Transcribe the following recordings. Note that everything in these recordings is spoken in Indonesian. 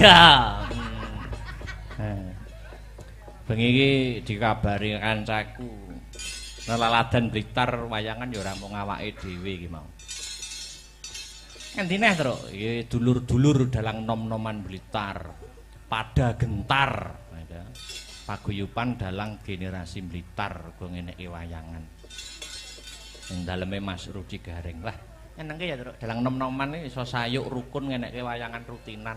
Iya. Bengi iki dikabari kancaku. Nelaladan Blitar wayangan ya ora mung awake dhewe iki mau. Ngendi neh, Truk? Iki dulur-dulur dalang nom-noman Blitar. Pada gentar. Paguyuban dalang generasi Blitar go ngeneki wayangan. Ing daleme Mas Rudi Garing. Lah, nyenengke ya, Truk. Dalang nom-noman iki iso sayuk rukun ngeneki wayangan rutinan.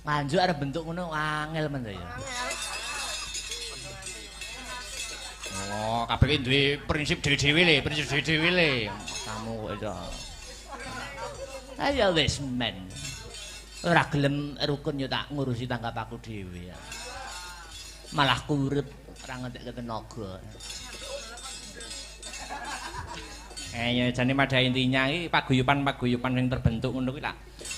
Nganjuk arep bentuk ngono angel men ya. Oh, kabeh duwe prinsip dhewe-dhewe le, prinsip dhewe-dhewe le. Kamu kok iso. Ayo wis men. Ora gelem rukun yo tak ngurusi tanggap aku dhewe ya. Malah kurep ora ngentekke tenaga. Ya jane pada intinya iki paguyuban sing terbentuk ngono kuwi lah.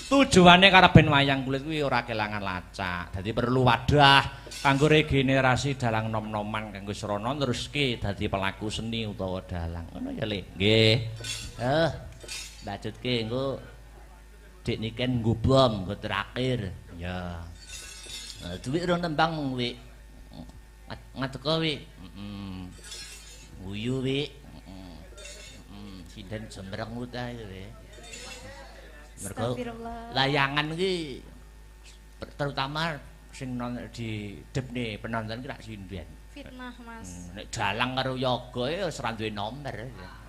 Tujuane karepen wayang kulit kuwi ora kelangan lacak. Dadi perlu wadah kanggo regenerasi dalang nom-noman kanggo srana neruske dadi pelaku seni utawa dalang. Ngono ya, Le. Nggih. Bacutke engko dik niken nggo bom nggo terakhir. Ya. Duit rong tembang mung wi. Ngateko wi. Guyu wi. Sinden jembreng ta iki. Mergo layangan iki terutama sing di depne penonton ki rak sinden. Fitnah, Mas. Nek dalang karo yoga ya wis ora duwe nomor.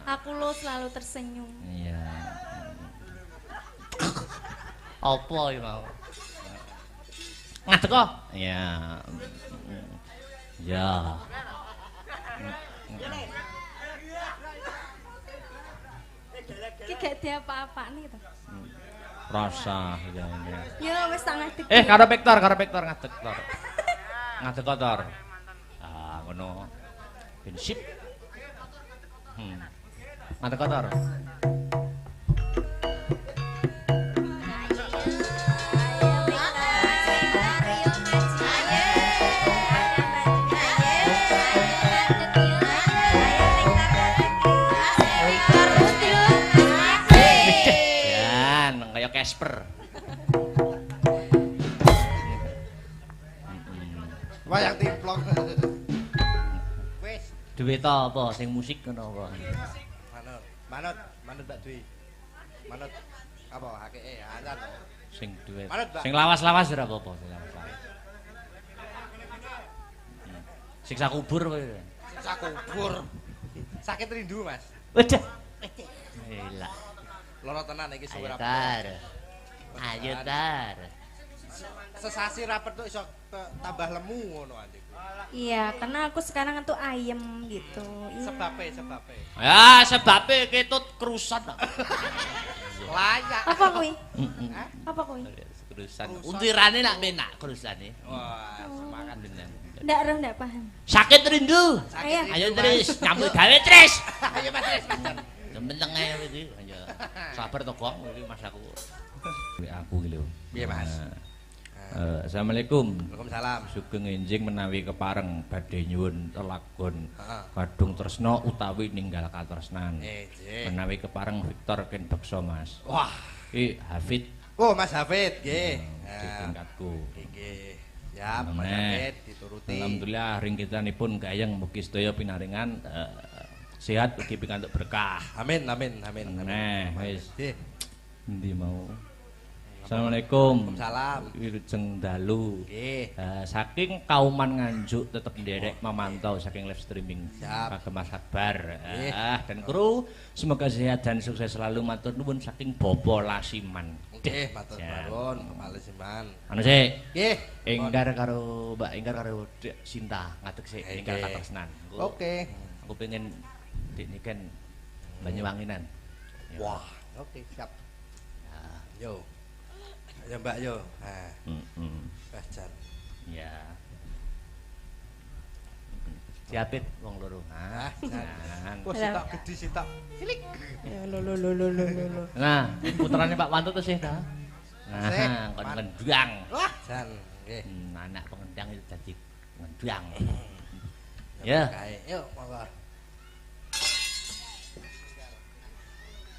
Aku lo selalu tersenyum. Iya. Apa iki mau? Ngadeg kok? Iya. Ya. Iki gak diapa-apani to. Rasa ya. Ya wis tak ngadeg. Karo Vektor ngadeg Tor. Ngadeg kok Tor. Ah, ngono. Prinsip. Ngadeg kok Tor. Casper. Wayang timplong. Wis. Duwe ta apa sing musik ngono apa? Manut Mbak Dwi. Manut apa hakike azan. Sing duwe. Manut, Mbak. Sing lawas-lawas ora apa-apa sing lawas. Siksa kubur kowe. Siksa kubur. Sakit rindu, Mas. Waduh. Elah. Loro tenan iki suwe rapet. Ayo tar. Sesasi rapet tuh iso tambah lemu ngono adik. Iya, karena aku sekarang tuh ayem gitu. Iya. Sebabe. Ya, sebabe ketut kerusan. Layak. Apa kuwi? Apa kuwi? Kerusan. Untirane nak penak kerusane. Wah, semangat bener. Ndak paham. Sakit rindu. Ayo Tris, nyambut gawe Tris. Ayo Mas Tris, Mas. Temen-temen iki. Ayo. Sabar to, Gong, iki Mas aku. Aku iki lho. Piye, Mas? Assalamualaikum. Waalaikumsalam. Sugeng enjing menawi kepareng badhe nyuwun lelagon kadung tresna utawi ninggal katresnan. Menawi kepareng Victor ken beksa, Mas. Wah, iki Hafid. Oh, Mas Hafid nggih. Tingkatku. Nggih. Ya, Mas Hafid dituruti. Alhamdulillah ring kitanipun gayeng mugi sedaya pinaringan sehat ugi pikantuk berkah. Amin. Nah, wis. Endi mau? Assalamualaikum. Waalaikumsalam. Wilujeng dalu. Nggih. Saking kauman Nganjuk tetep nderek memantau saking live streaming kagem Mas Akbar. Dan kru semoga sehat dan sukses selalu matur nuwun saking Bopo Lasiman. Nggih, matur nuwun Lasiman. Anu sik. Nggih. Enggar karo Mbak Enggar karo Dek Sinta ngadeg sik ninggal katresnan. Oke. Aku pengen Dik niken Banyuwanginan. Wah, oke, siap. Yo. Ya Mbak yo. Nah. Bajan. Ya. Siapit wong loro. Jangan. Kok sitok gedhi sitok. Cilik. Lho. Nah, putrane Pak Wantut to sih ta. Nah, kon ngendang. Wah, jan nggih. Anak pengendang itu dadi ngendang. Ya. Yuk, monggo.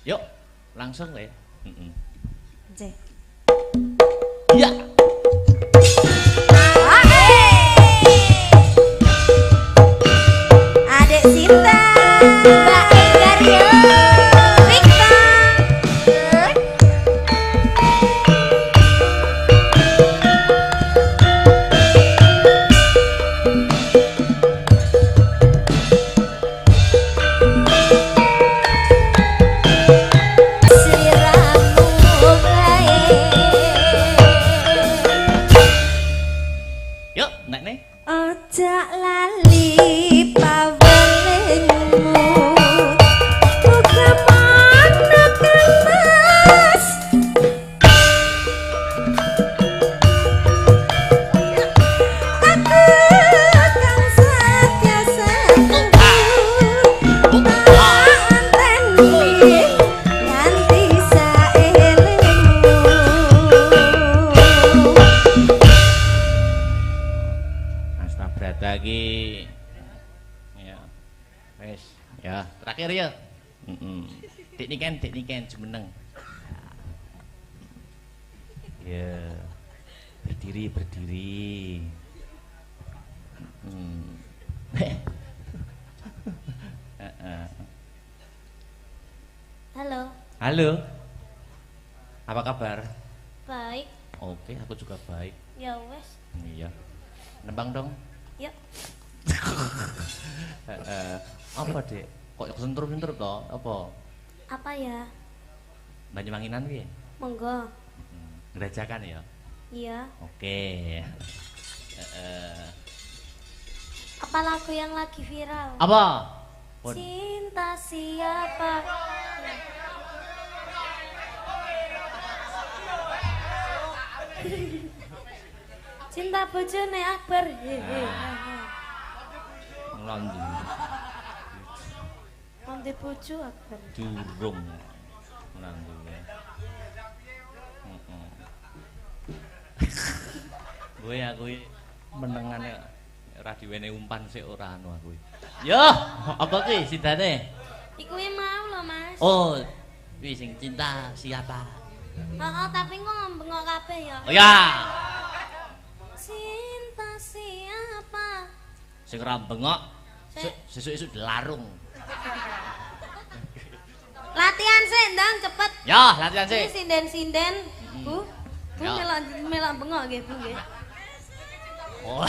Yuk, langsung ya. Nggih. Ya. Adek Sinta, Mbak Enggaryo, Victor. Sliramu bae. Yuk, nek nih. Ojo lali pawelingmu, buka mana kemas. Aku akan setia satu, tak anteni nganti saelengmu. Mas Tabrata iki ya wis ya terakhir ya dik niken jumeneng ya berdiri Halo, halo apa kabar baik. oke aku juga baik Ya wes, iya nembang dong yuk. apa dek kok sentuh-sentuh toh apa Apa ya? Banyuwanginan piye Monggo. ngerajakan ya Iya. oke Apa lagu yang lagi viral? apa Pun. Cinta siapa? Cinta bojone Akbar. Ngelondi Nanti bojo Akbar. durung ngelondi gue aku menengane ora diwene umpan sik ora anu aku yo apa ki sidane Iku yang mau loh Mas. oh wis sing cinta siapa Tapi kok ngembengok kabeh ya. oh ya Cinta siapa? sing ora bengok sesuk-esuk dilarung Latihan sih, ndang cepet. ya latihan Ini sih sinden-sinden, Bu. Bu Ya. melak bengok nggih, Bu nggih. oh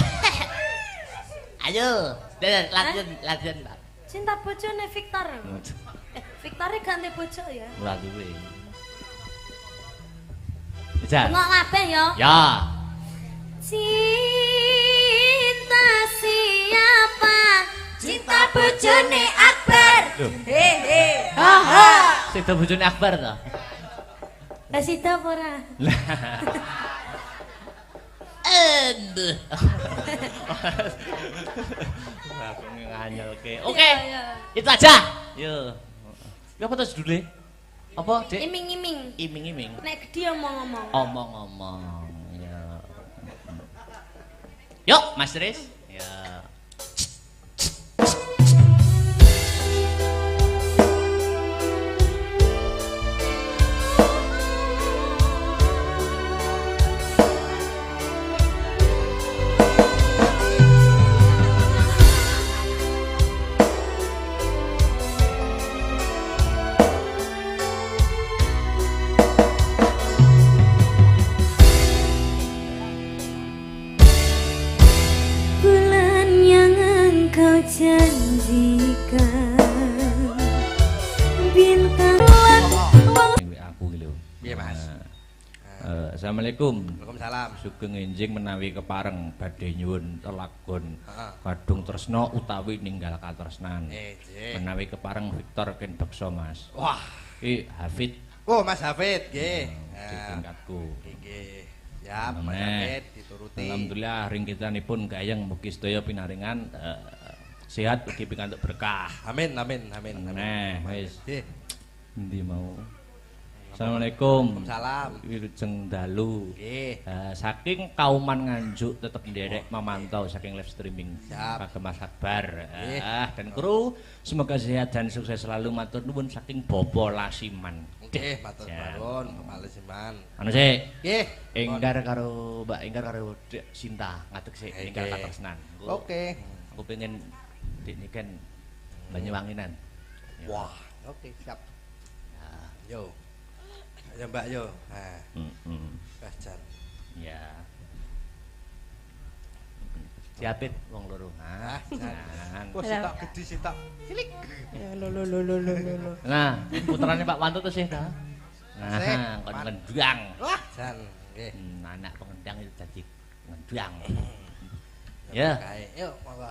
ayo latihan Pak Cinta bojone Victor. Victor ganti bojo ya. ora duwe Bisa. Bengok kabeh ya. Ya. Cinta siapa? Cinta bojone Akbar. Hehe. Ha ha. Sida bojone Akbar to. Lah sida apa ora? Aduh. Aku nganyelke. Oke. Iya, Itu aja. Yo. Ya apa terus dulu? Apa, Dek? Iming-iming. Iming-iming. Nek gede omong-omong. Omong-omong. Ya. Yuk, Mas Riz. Ya. Bulan yang engkau janjikan, bintang Aku gitu. Piye, Mas? Assalamualaikum. Waalaikumsalam. Sugeng enjing menawi kepareng badhe nyuwun telagon Heeh. kadung tresna utawi ninggal katresnan. Nggih. Menawi kepareng Victor ken beksa Mas. Wah. Ki Hafid Oh, Mas Hafid nggih. di tingkatku. Nggih. Siap, Mas Amen. Hafid dituruti. Alhamdulillah ringkitanipun gayeng mugi sedaya pinaringan sehat ugi pikantuk berkah. Amin, amin, amin. Nah, wis. Nggih. Endi mau? Assalamualaikum. Salam. Wilujeng dalu. Nggih. Saking kauman Nganjuk tetep nderek memantau saking live streaming Kagem Mas Akbar. Dan kru semoga sehat dan sukses selalu matur nuwun saking Bopo Lasiman. Nggih, matur nuwun Bapak Lasiman. Anu sik. Nggih. Enggar karo Mbak Enggar karo Dek Sinta ngadeg sik enggar katresnan. Oke. Aku pengen Dik niken Banyuwanginan. Wah, oke siap. Yo. Ya Mbak yo. Nah. Jan. Ya. Diapit wong loro. Jangan. Wes sitok gedhi sitok. Cilik. Ya lo. Nah, putrane Pak Wanto tuh sih ta. Nah, kon ngendang. Wah, jan nggih. Anak pengendang itu dadi ngendang. Ya. Yuk, monggo.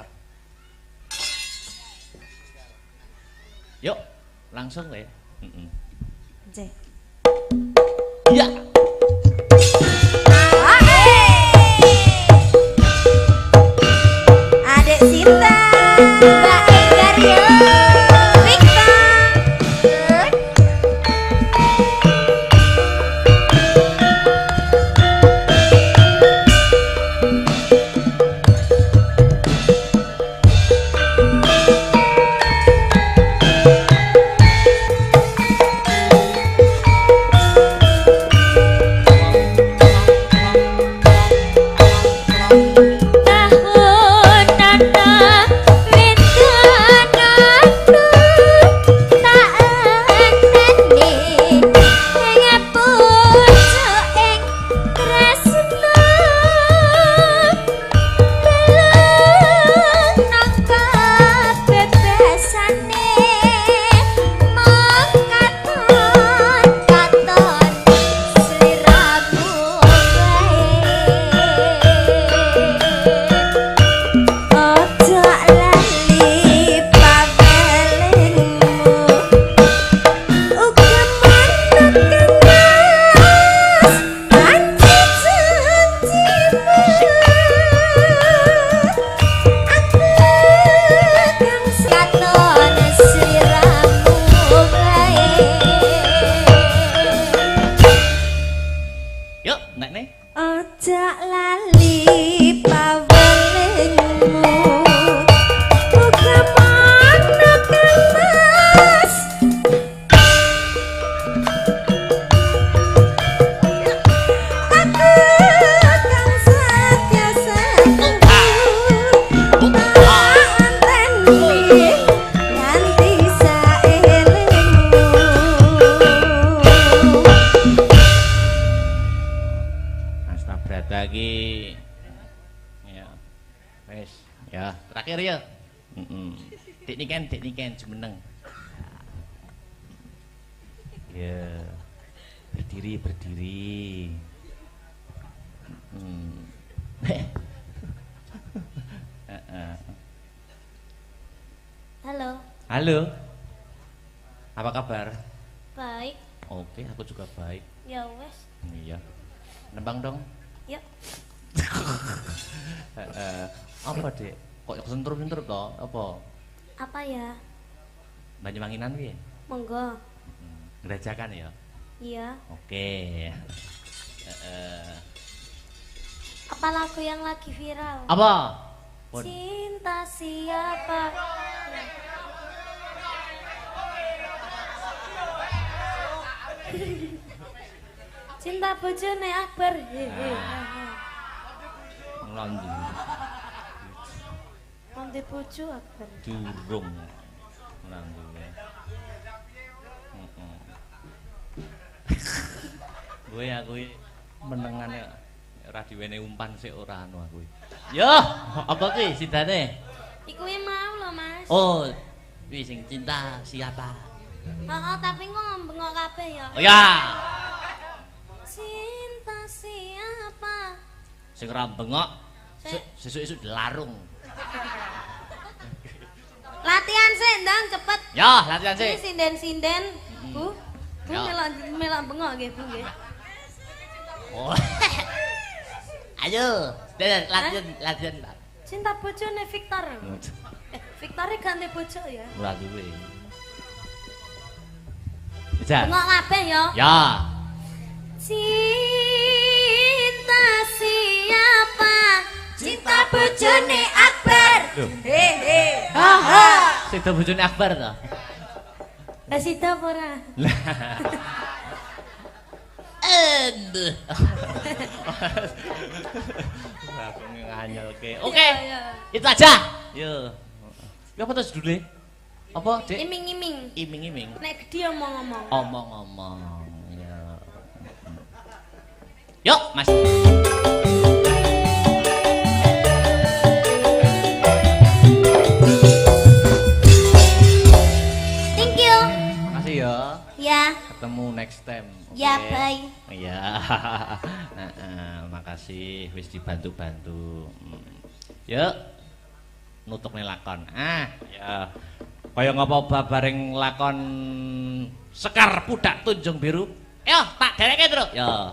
Yuk, langsung ya. Nggih. Iya. Adek Sinta, Mbak Enggar yo, Victor. Dik niken jumeneng. Ya. Berdiri. Halo. Apa kabar? Baik. Oke, aku juga baik. Ya wes. Iya. Nembang dong. Yuk. Apa, Dek? Kok sentrup-sentrup toh? Apa ya? Banyuwanginan piye? Monggo. Gerejakan ya? Iya. Oke. Apa lagu yang lagi viral? Apa? Cinta siapa? Cinta bojone Akbar. Ngelondi. Nanti bojo Akbar. Durung. Ngelondi. Aku menengane ora diwene umpan sik ora anu aku. Yo, apa ki sidane? Iku mau lho, Mas. Oh, wi sing cinta siapa? Heeh, tapi kok ngembengok kabeh ya. Oh ya. Cinta siapa? Sing ora bengok sesuk-esuk dilarung. Latihan sik, Ndang, cepet. Ya, latihan sik. Ini sinden-sinden, Bu. Bu Ya. melok bengok nggih, Bu nggih. Oh. Ayo, latihan. Cinta bojone Victor. Victor ganti bojo ya. Ora duwe. Jajal. Bengok kabeh ya. Ya. Cinta siapa? Cinta bojone Akbar. Loh. Hehe. Sida bojone Akbar to. Lah sida apa ora? Aku nganyelke. Oke. Iya, iya. Itu aja. Yo. Ya apa terus dulu? Apa, Dik? Iming-iming. Iming-iming. Nek gede omong-omong. Omong-omong. Ya. Yuk, Mas. Thank you. Makasih ya. Ya. Ketemu next time. Ya, Oke? bye. Iya. Makasih wis dibantu-bantu. Yuk. Nutuk nih lakon. Ya. Kaya ngapa bareng lakon Sekar Pudak Tunjung Biru. Yo, tak dereke, Tru. Yo.